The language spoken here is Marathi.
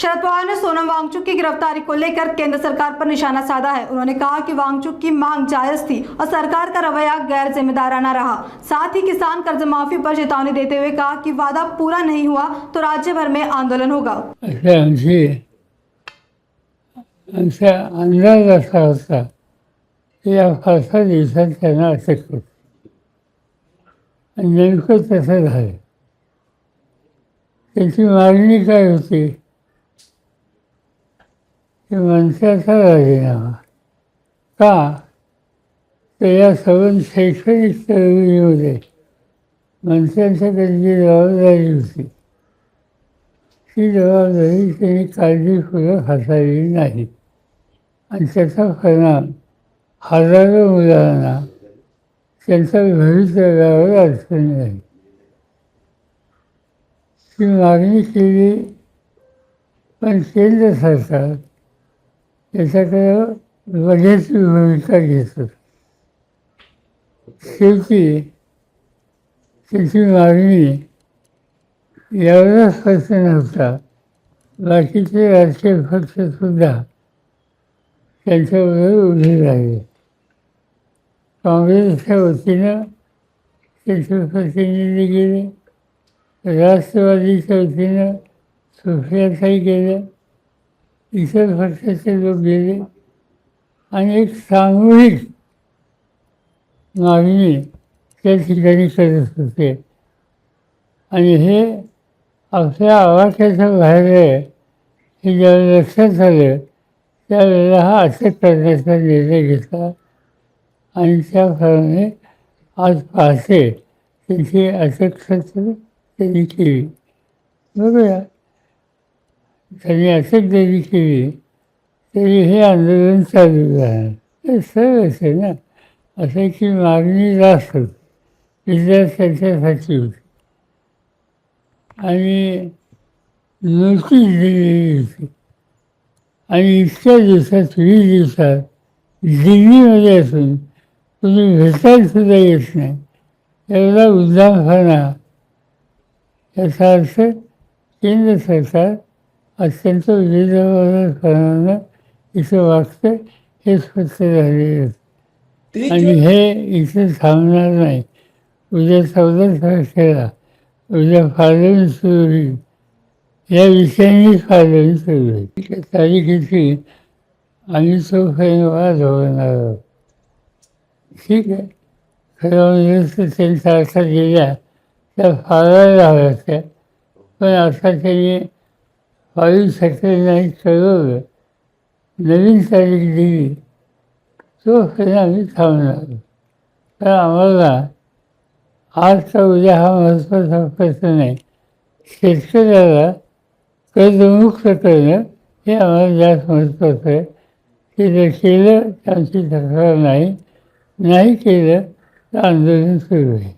शरद पवार ने सोनम वांगचुक की गिरफ्तारी को लेकर केंद्र सरकार पर निशाना साधा है। उन्होंने कहा कि वांगचुक की मांग जायज थी और सरकार का रवैया गैर जिम्मेदाराना रहा। साथ ही किसान कर्ज माफी पर चेतावनी देते हुए कहा कि वादा पूरा नहीं हुआ तो राज्य भर में आंदोलन होगा। आमचा अंदाज असा होता की या 5 दिवसात त्यांना अटक होती आणि नेमकं तसं झालं. त्याची मागणी काय होती की मनसेचा राजीनामा का तर या सगळं शैक्षणिक चळवळीमध्ये मनसेच्याकडे जी जबाबदारी होती ती जबाबदारी त्यांनी काळजीपूर्वक हाताळली नाही आणि त्याचा परिणाम हजारो मुलांना त्यांच्या भवितव्यावर अडचणी आली. ती मागणी केली पण केंद्र सरकार त्याच्याकडे लगेच भूमिका घेत होतं. शेवटी त्याची मागणी एवढाच फक्त नव्हता, बाकीचे राजकीय पक्षसुद्धा त्यांच्याबरोबर उभे राहिले. काँग्रेसच्या वतीनं त्याचे प्रतिनिधी गेले, राष्ट्रवादीच्या वतीनं सुप्रियाताई गेल्या, इतर पक्षाचे लोक गेले आणि एक सामूहिक मागणी त्या ठिकाणी करत होते. आणि हे आपल्या आवाक्याच्या बाहेर आहे हे ज्यावेळेला लक्षात आलं त्यावेळेला हा अटक करण्याचा निर्णय घेतला आणि त्याप्रमाणे आज पहाटे त्याची अटक त्यांनी केली. बघूया, त्यांनी अटक जरी केली तरी हे आंदोलन चालू राहणार. हे सरळच आहे ना. असं की मागणी जास्त होती, विद्यार्थ्यांच्यासाठी होती आणि नोटीस दिलेली होती आणि इतक्या दिवसात 20 दिवसात दिल्लीमध्ये असून तुम्ही भेटायला सुद्धा येत नाही, एवढा उद्दामपणा. याचा अर्थ केंद्र सरकार अत्यंत बेजबाबदारपणानं इथं वागतं हे स्पष्ट झालेलं होतं आणि हे इथं थांबणार नाही. उद्या 14 तारखेला उद्या पार्लमेंट सुरू होईल, या विषयाने पार्लमेंट सुरू होईल. तारीखेची आम्ही तोपर्यंत वाद होणार आहोत. ठीक आहे, खरं त्यांच्या आता गेल्या त्या फाळायला हव्या त्या, पण आता त्यांनी 22 नाही ठरवलं, नवीन तारीख दिली, तोपर्यंत आम्ही थांबणार आहोत. तर आम्हाला आज का उद्या हा महत्त्वाचा प्रश्न नाही. शेतकऱ्याला कर्जमुक्त करणं हे आम्हाला जास्त महत्त्वाचं आहे. ते जर केलं तर आमची तक्रार नाही, नाही केलं तर आंदोलन सुरू आहे.